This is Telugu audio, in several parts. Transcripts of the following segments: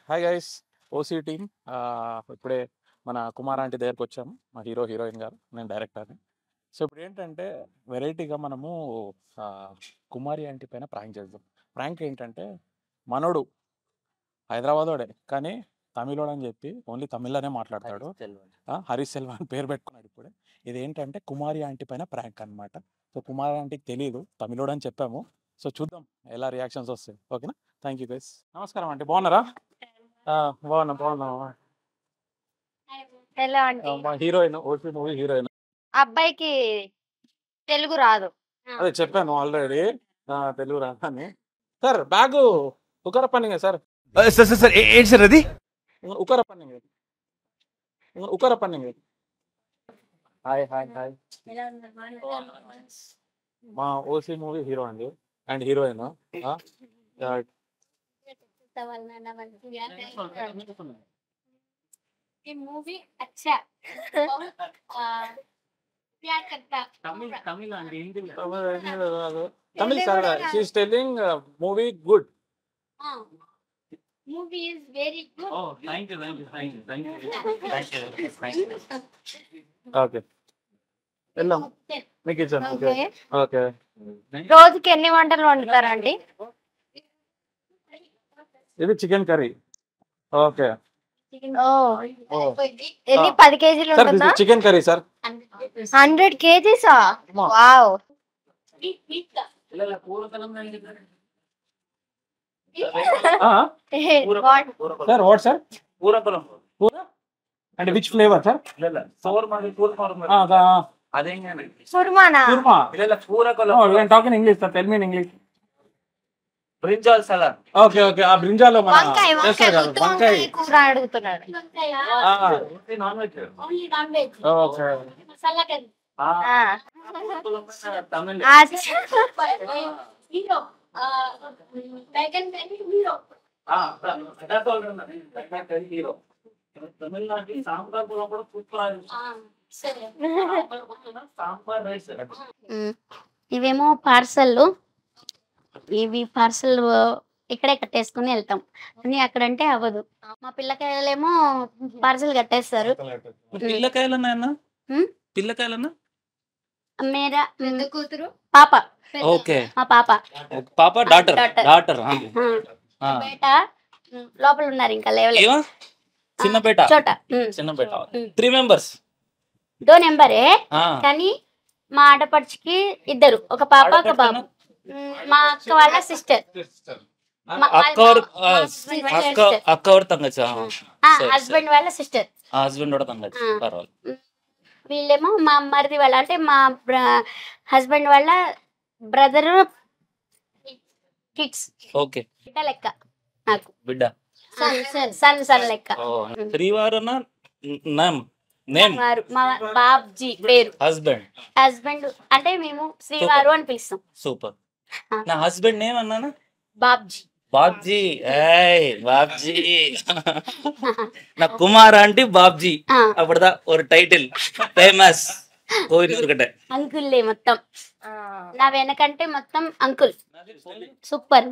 Hi guys, OC team. ఇప్పుడే మన కుమార్ ఆంటీ దగ్గరకు వచ్చాము. మా హీరోయిన్ గారు, నేను డైరెక్టర్ని. సో ఇప్పుడు ఏంటంటే వెరైటీగా మనము ఆ, కుమారి ఆంటీ పైన ప్రాంక్ చేద్దాం. ప్రాంక్ ఏంటంటే మనోడు హైదరాబాదోడే కానీ తమిళోడు అని చెప్పి ఓన్లీ తమిళ్లోనే మాట్లాడతాడు. హరీష్ సెల్వా అని పేరు పెట్టుకున్నాడు ఇప్పుడే. ఇది ఏంటంటే కుమారి ఆంటీ పైన ప్రాంక్ అనమాట. సో కుమారి ఆంటీకి తెలియదు తమిళోడు అని చెప్పాము. సో చూద్దాం ఎలా రియాక్షన్స్ వస్తాయి. ఓకేనా? Thank you guys. నమస్కారం ఆంటీ, బాగున్నారా? బాగున్నా. ఎలా అంటే మా హీరోయిన్, ఓటీ మూవీ హీరోయిన్. అబ్బాయికి తెలుగు రాదు. అదే చెప్పాను ఆల్రెడీ, తెలుగు రాదని. సార్ బ్యాగ్ ఉకర పన్నింగ్ సార్, సార్ సార్ సార్ ఏంటి సార్ అది? ఉకర పన్నింగ్. Hi hi hi. మా ఓసీ మూవీ హీరో అండి అండ్ హీరోయిన్. ये मूवी अच्छा प्यार करता Tamil sir, she's telling movie good. Movie is very good. Okay వెళ్దాం, మీకు ఇచ్చాను. Okay okay. రోజుకి ఎన్ని వంటలు వండుతారండి? ఇది చికెన్ కర్రీ. ఓకే ఎన్ని 10 కేజీలు సార్, ఉంటుందా? Chicken curry sir. 100 కేజీసా? వావ్. Sir what sir? కూర అంటే విచ్ ఫ్లేవర్ సార్? కుర్మానా? Kurma. Talking English sir, tell me in English. Brinjal salad. Okay okay. ఆ బ్రింజాలో మన వంకాయ చేస్తారు కదా, వంకాయ. కూర అడుగుతున్నాడు. Non veg. Okay. Tamil. Hero Tamil Nadu sambar కూడా సూపర్. సాంబార్ రైస్. ఇవేమో పార్సల్. ఇవి పార్సల్ ఇక్కడే కట్టేసుకుని వెళ్తాం అని అక్కడంటే అవ్వదు. మా పిల్లకాయలేమో పార్సల్ కట్టేస్తారు. పిల్లకాయలన్నా హ్మ్? పిల్లకాయలన్నా మేరా కూతురు పాప. ఓకే. మా పాప పాప డాటర్ Daughter. డాటర్ బేట లోపల ఉన్నారు, ఇంకా లేవలేదు. ఏమా చిన్న బేట చోట చిన్న బేట 3 మెంబర్స్. దో నెంబరే కానీ మా ఆడపడుచుకి ఇద్దరు, ఒక పాప ఒక బాబు. మా అక్క వాళ్ళ సిస్టర్, అక్క और तंगच హస్బెండ్ వాళ్ళ సిస్టర్. హస్బెండ్ కూడా तंगच పర్వాలేదు. వీళ్ళేమో మా మరిది వాళ్ళ, అంటే మా హస్బెండ్ వాళ్ళ బ్రదర్ కిడ్స్. ఓకే. బిడ్డ లెక్క నాకు, బిడ్డ సన్ లెక్క. శ్రీవారన నేమ్ నేమ్ వారు మా బాబ్జీ పేరు. హస్బెండ్ అంటే మేము శ్రీవారు అని పిలుస్తాం. సూపర్. నా హస్బెండ్ నేమ్ అన్నానా? బాబ్జీ. బాబ్జీ. బాబ్జీ. నా కుమార్ ఆంటీ బాబ్జీ. అప్పుడుదా ఒక టైటిల్ ఫేమస్ కోయినూరుకటే. అంకుల్లే మొత్తం. నా వెనకంటే మొత్తం అంకుల్. సూపర్.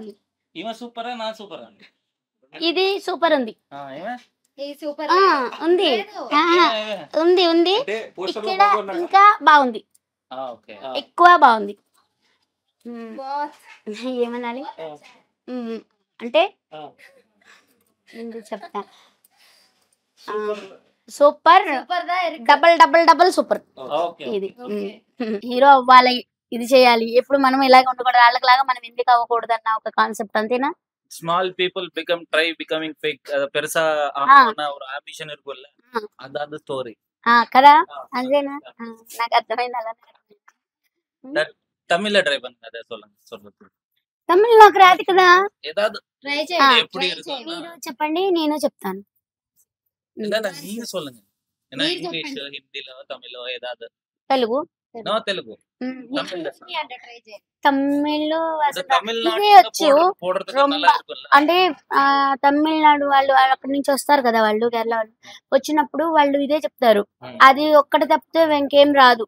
ఈమె సూపరా నా సూపర్ అండి? ఇది సూపర్ ఉంది. ఏమే ఉంది ఉంది ఉంది. ఇక్కడ ఇంకా బాగుంది, ఓకే. ఎక్కువ బాగుంది. ఏమనాలి అంటే ఎందుకు చెప్తా. Super, double super. ఇది హీరో అవ్వాలి, ఇది చేయాలి, ఎప్పుడు మనం ఇలాగే ఉండకూడదు, వాళ్ళకి మనం ఎందుకు అవ్వకూడదు అన్న ఒక కాన్సెప్ట్, అంతేనా? Small people become try becoming fake ಪೆರಸಾ ಅವ್ರ ಆಂಬಿಷನ್ ಇರ್ಕೊಲ್ಲ ಅದಾದ ಸ್ಟೋರಿ కదా, అంతేనా? నాకు అర్థమైంది. అలా ತಮಿಳ ಟ್ರೈ ಬಂದ తమిళ్ నాకు రాదు కదా. ఏదాదు ఎప్పుడు మీరు చెప్పండి, నేను చెప్తాను. நீங்க சொல்லுங்க. ஏன்னா இங்கிலீஷ் ஹிந்தில தமிழோ ஏதாவது. తెలుగు నో తెలుగు తమిళ్లో ఇదే వచ్చు. అంటే తమిళనాడు వాళ్ళు అక్కడి నుంచి వస్తారు కదా, వాళ్ళు కేరళ వాళ్ళు వచ్చినప్పుడు వాళ్ళు ఇదే చెప్తారు. అది ఒక్కటి తప్పితే ఇంకేం రాదు.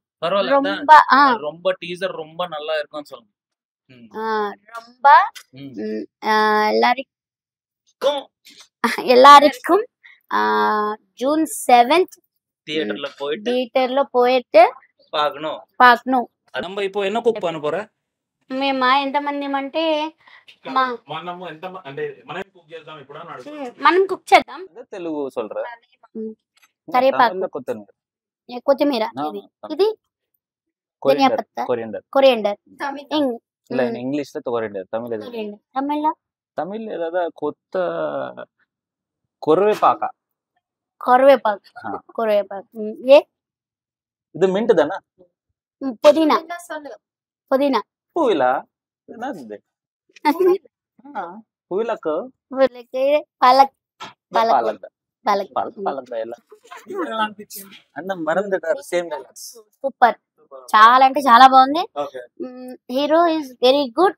ரொம்ப டீசர் ரொம்ப நல்லா இருக்கும்னு சொல்லுங்க. ரொம்ப எல்லாரும் எல்லாருக்கும் ஜூன் 7th தியேட்டர்ல போயிட்டு பார்க்கணும். நம்ம இப்போ என்ன కుక్ பண்ண போற? మేము ఎంతమంది అంటే మనం కుక్ చేద్దాం. తెలుగు சொல்ற కరివేపాకు, కొత్తిమీర, ఇది ధనియా పత్తా, కొరియండర్. இல்ல இங்கிலீஷ்ல கொரியண்டர், தமிழ்ல ஏதாவது కొర్వేపాకు. ఏ இது மின்ட் தானா? పుదీనా பூவிலா என்னது? பூவிலக்கு పాలక్ అన్న మరంటారు సేమ్ డైలాగ్స్. సూపర్, చాలా అంటే చాలా బాగుంది. హీరో ఇస్ వెరీ గుడ్,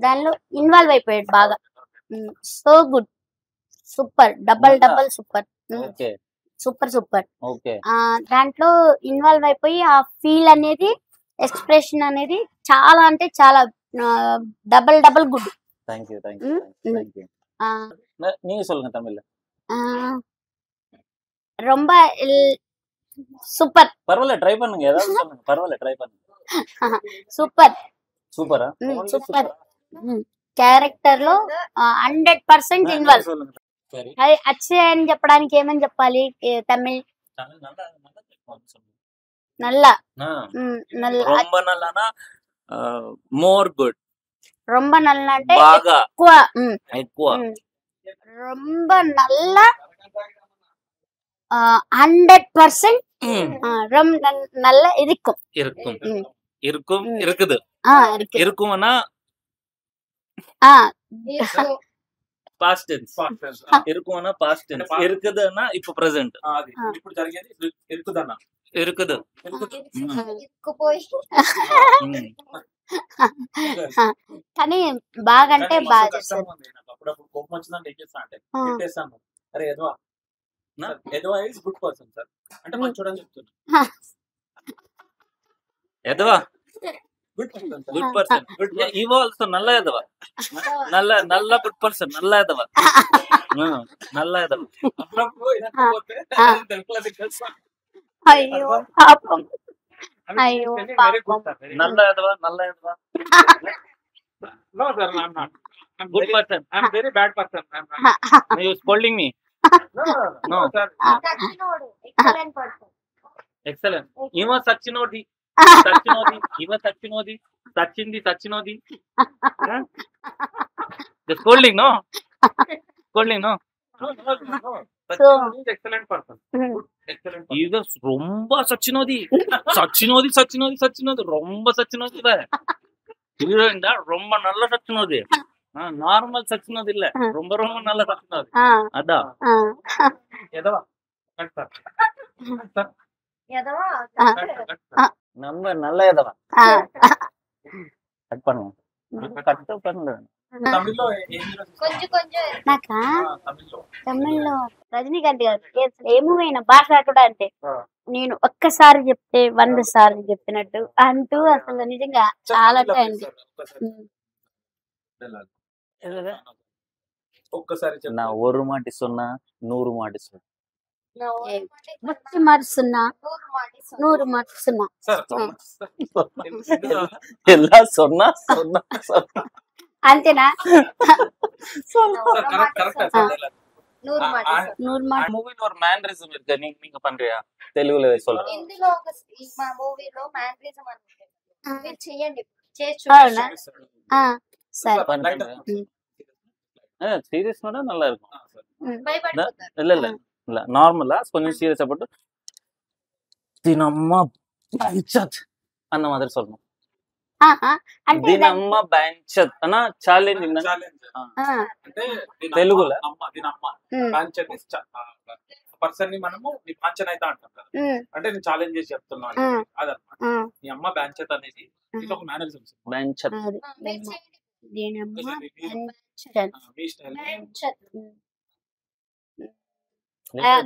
దానిలో ఇన్వాల్వ్ అయిపోయాడు బాగా. So good, super, double super, super. దాంట్లో ఇన్వాల్వ్ అయిపోయి ఆ ఫీల్ అనేది, ఎక్స్ప్రెషన్ అనేది చాలా అంటే చాలా డబల్ గుడ్. நீங்க சொல்லுங்க தமிழ்ல. ரொம்ப సూపర్. పర్వాలే, ట్రై பண்ணுங்க, ஏதாவது சொல்லுங்க, పర్వాలే ట్రై பண்ணுங்க. సూపరా? సూపర్. క్యారెక్టర్ లో 100% ఇన్వాల్వ్. అది అచ్చే అని చెప్పడానికి ఏమని చెప్పాలి? తమిళ్ నల్ల. ரொம்ப నల్లనా మోర్ గుడ్? ரொம்ப నల్ల అంటే ఎక్కువ. ரொம்ப నల్ల 100% நல்ல இருக்கும். இருக்கும்னா పాస్ట్ టెన్స్, இருக்கும்னா పాస్ట్ టెన్స్, இருக்குதுன்னா இப்போ ప్రెజెంట్. ఇప్పుడు జరిగేది இருக்குదన్నా, இருக்குது. కానీ బాగా అంటే బాగా చేస్తారు. అప్పుడప్పుడు కోపం వచ్చిందంటే ఏం చేస్తా అంటే పెట్టేస్తాను, అరే ఎదవా ఇస్ గుడ్ పర్సన్ సార్ అంటే మంచోడు అని చెప్తున్నా. ఎదవా గుడ్ పర్సన్, ఈవో ఆల్సో నల్ల ఎదవా, నల్ల గుడ్ పర్సన్, నల్ల ఎదవా. అయ్యో పాపం, అయ్యో పాపం. నల్ల ఎదవా No sir, I'm not. I'm good person. I'm very bad person. You scolding me? No sir. Excellent person. Excellent. Iva Sachinodi. Sachinodi. The scolding, no? No. Sachinodi is excellent person. Excellent. Iva romba Sachinodi. Romba Sachinodi ba. Heroine రొంబ నల్ల సచ్చినది, నార్మల్ సచ్చినది இல்ல, ரொம்ப நல்ல சச்சினது. அதான் நம்ம நல்ல எதவா கட் பண்ணுவோம். తమిళ్లో రజనీకాంత్ గారు ఏ మూవీ అయినా భాష కూడా అంటే నేను ఒక్కసారి చెప్తే 100 సార్లు చెప్పినట్టు అంటూ అసలు నిజంగా చాలా ఒక్కసారి నా ஒரு மாட்டி சொன்னா 100 மாட்டி சொன்னா, 100 மாட்டி சொன்னா ఎలా சொன்னா అంతేనా? மூவில ஒரு மேனரிசம் இருக்கு, நீங்க பண்றியா? తెలుగులో சொல்றேன். ఇందులో మా మూవీలో మ్యానరిజం అంటే మీరు చేయండి, చేసి சீரியஸ் நல்லா இருக்கும். இல்ல நார்மலா கொஞ்சம் சீரியஸா போட்டு தினம்மா பஞ்சத் அந்த மாதிரி சொல்லணும். దినమ్మ బ్యాంచత్ అన్న ఛాలెంజ్ అంటే తెలుగులో పర్సన్ ని మనము నీ బాంచన్ అయితే అంటాం కదా, అంటే నేను ఛాలెంజ్ చేసి చెప్తున్నాను అదనమాట. నీ అమ్మ బ్యాంచత్ అనేది ఇది ఒక మేనరిజం. బ్యాంచత్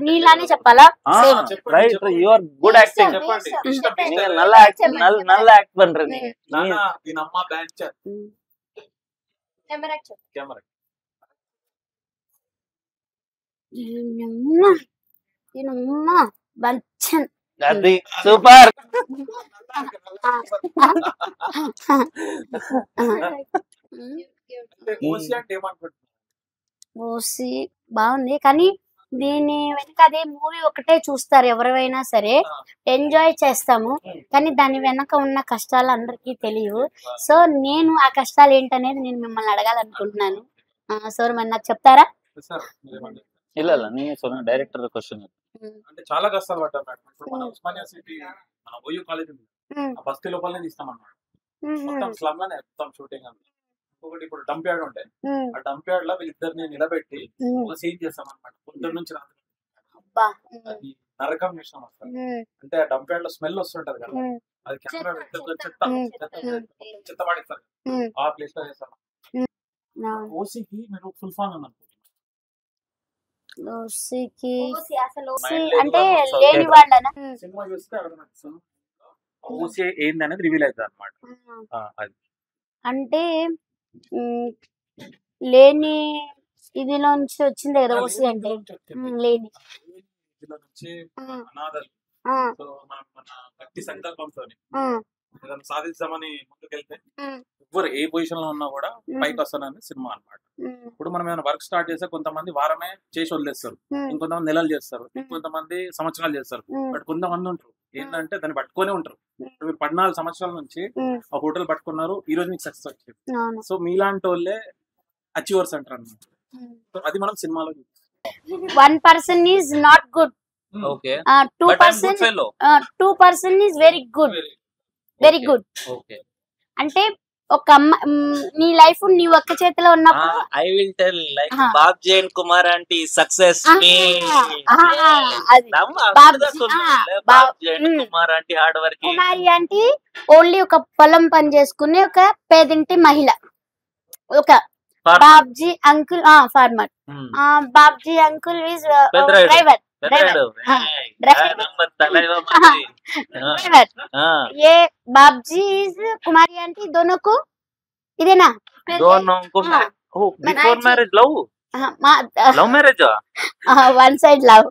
నీలానే చెప్పాలా? Right, you are good acting. நீங்க நல்லா యాక్ట్ பண்றீங்க. నానా దీని అమ్మ బ్యాంచత్ కెమెరా బంచన్ అది సూపర్. ఓసి అంటే ఏమనుకుంటున్నావు? ఓసి బాగుంది, కానీ దీని వెనక అదే మూవీ ఒకటే చూస్తారు ఎవరైనా సరే, ఎంజాయ్ చేస్తాము, కానీ దాని వెనక ఉన్న కష్టాలు అందరికీ తెలియవు. సో నేను ఆ కష్టాలు ఏంటనేది నేను మిమ్మల్ని అడగాలనుకుంటున్నాను. సో మరి నాకు చెప్తారా? సార్ మీరేమంటారు? ಇಲ್ಲ ಇಲ್ಲ ನೀವೇ ಸೊನ್ನ ಡೈರೆಕ್ಟರ್ ಕ್ವಶನ್. అంటే చాలా కష్టాలు పడ్డాం మేడం. ఇప్పుడు మన ఉస్మానియా సిటీ మన ఓయూ కాలేజ్ ఉంది, ఆ బస్తీ లోపలనే తీస్తాం అన్నమాట. మొత్తం స్లమ్ లోనే మొత్తం షూటింగ్ అంతా. ఇంకొకటి ఇప్పుడు డంప్ యార్డ్ ఉంటాయి, ఆ డంప్ యార్డ్ లో వీళ్ళిద్దరిని నిలబెట్టి ఒక సీన్ చేస్తాం అనమాట. పొద్దున్న నుంచి రాత్రి అది నరకం చేస్తాం అసలు. అంటే ఆ డంప్ యార్డ్ లో స్మెల్ వస్తుంటది కదా, అది కెమెరా చెత్త పడేస్తారు, ఆ ప్లేస్ లో చేస్తాం. ఓసీకి మీరు ఫుల్ ఫామ్ అని అనుకుంటున్నారు? అంటే లేని వాళ్ళనా? సినిమా చూస్తే అర్థం ఓసీ ఏంది అనేది రివీల్ అవుతుంది అనమాట. అది అంటే లేని ఇదిలో నుంచి వచ్చింది కదా ఓసి అంటే. లేని ఇందులో నుంచి అనాథలు సో మనం మన గట్టి సంకల్పంతో ఏదైనా సాధిస్తామని ముందుకెళ్తే ఎవరు ఏ పొజిషన్ లో ఉన్నా కూడా పైకి వస్తానని సినిమా అన్నమాట. ఇప్పుడు మనం ఏమైనా వర్క్ స్టార్ట్ చేస్తే కొంతమంది వారమే చేసి వదిలేస్తారు, ఇంకొంతమంది నెలలు చేస్తారు, ఇంకొంతమంది సంవత్సరాలు చేస్తారు. బట్ కొంతమంది ఉంటారు ఏంటంటే దాన్ని పట్టుకొని ఉంటారు. ఇప్పుడు మీరు 14 సంవత్సరాల నుంచి ఆ హోటల్ పట్టుకున్నారు, ఈ రోజు మీకు సక్సెస్ వచ్చింది. సో మీలాంటి వాళ్ళే అచీవర్స్ అంటారు అన్నమాట. సో అది మనం సినిమాలో చూస్తాం. 1% is not good. Okay. 2% is very good. Very good. అంటే ఒక నీ లైఫ్ నీ ఒక్క చేతిలో ఉన్నప్పుడు I will tell like Babji and Kumar aunty success మీ Babji and Kumar aunty hard work. Kumari aunty only ఒక పొలం పని చేసుకునే ఒక పేదింటి మహిళ. ఒక Babji uncle farmer. Babji uncle is driver. ये बाबजी इज कुमारी आंटी दोनों को इदेना दोनों को before marriage love marriage one side love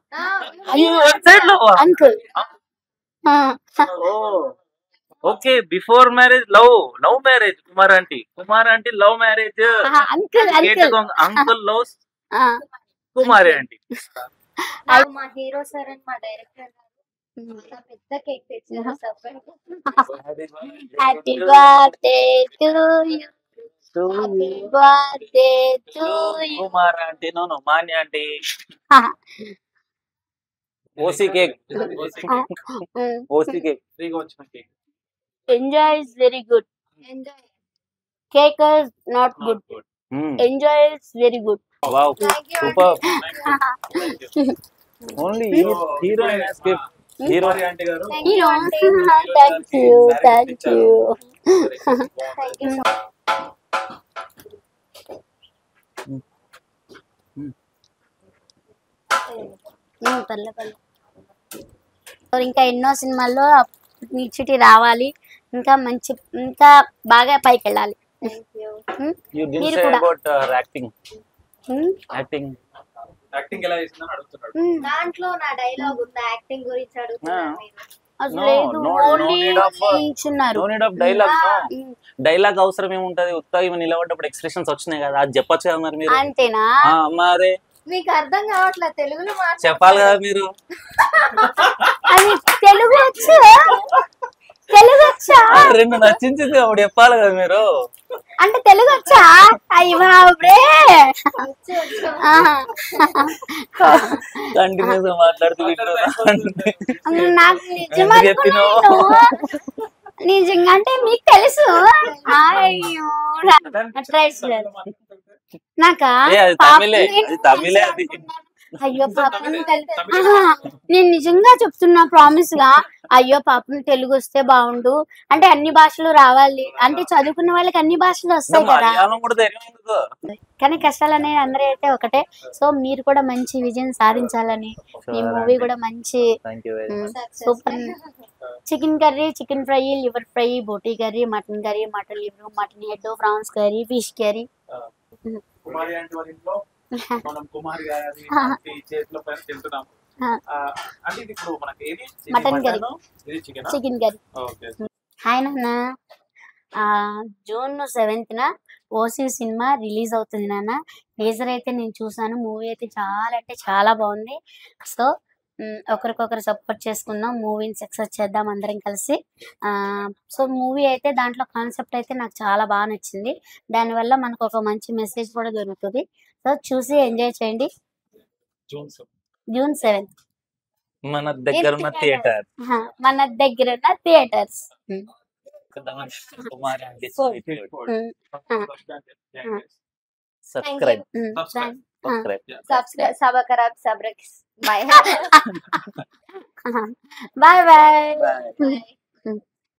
one side love uncle. Okay before marriage love marriage Kumar aunty love marriage uncle uncle loves Kumari aunty. మా హీరో సార్ అండ్ మా డైరెక్టర్ గారు పెద్ద కేక్ తెచ్చారు. Happy birthday to you, happy birthday to you Kumar aunty. No Manya aunty. OC cake ఫ్రీగా వచ్చిన cake. Enjoy is very good. Enjoy cake is not good. Enjoy is very good. Wow, super. Only hero and escape. Hero aunty గారు హీరో. Thank you. ఇంకా ఎన్నో సినిమాల్లో నిచ్చిటి రావాలి, ఇంకా మంచి ఇంకా బాగా పైకి వెళ్ళాలి. You didn't say about acting. Acting ఎలా చేసిందని అడుగుతున్నాడు. దాంట్లో నా డైలాగ్ ఉంది, యాక్టింగ్ గురించి అడుగుతున్నారు మీరు. డైలాగ్ అవసరం ఏముంటది? ఉత్తగా ఇవి నిలబడ్డప్పుడు ఎక్స్ప్రెషన్స్ వచ్చినాయి కదా, అది చెప్పొచ్చు కదా మరి మీరు. అంతేనా? మరి మీకు అర్థం కావట్లేదు తెలుగులో చెప్పాలి కదా మీరు. అది తెలుగు వచ్చు, తెలుగు వచ్చా? రెండు నచ్చించింది అప్పుడు చెప్పాలి కదా మీరు. అంటే తెలుగు వచ్చా? అయ్యే కంటిన్యూస్ గా మాట్లాడుతూ నాకు నిజంగా అంటే మీకు తెలుసు. అయ్యో నాకా అయ్యో పాపం నేను నిజంగా చెప్తున్నా ప్రామిస్ గా. అయ్యో పాపం తెలుగు వస్తే బాగుండు, అంటే అన్ని భాషలు రావాలి, అంటే చదువుకున్న వాళ్ళకి అన్ని భాషలు వస్తాయి కదా, కానీ కష్టాలు అనేవి అందరూ అయితే ఒకటే. సో మీరు కూడా మంచి విజయం సాధించాలని, ఈ మూవీ కూడా మంచి super. Chicken curry, chicken fry, liver fry, boti curry, mutton liver, mutton head, prawns curry, fish curry. Kumari aunty వాళ్ళ ఇంట్లో మనం కుమారి గారి ఆంటీ చేతిలో పైన తింటున్నాం. అంటే ఇది ఇప్పుడు మనకి ఏది మటన్ కర్రీ, ఇది chicken chicken curry. Okay. Hi నాన్న, June 7th OC cinema release అవుతుంది నాన్న. టీజర్ అయితే నేను చూసాను, మూవీ అయితే చాలా అంటే చాలా బాగుంది. సో ఒకరికొకరు సపోర్ట్ చేసుకుందాం, మూవీని సక్సెస్ చేద్దాం అందరం కలిసి. సో మూవీ అయితే దాంట్లో కాన్సెప్ట్ అయితే నాకు చాలా బాగా నచ్చింది. దానివల్ల మనకు ఒక మంచి మెసేజ్ కూడా దొరుకుతుంది. సో చూసి ఎంజాయ్ చేయండి. జూన్ 7th మన దగ్గర ఉన్న థియేటర్, మన దగ్గర ఉన్న theatres. Kumari aunty subscribe subscribe సబకరాబ్ సబ్రక్. Bye bye bye.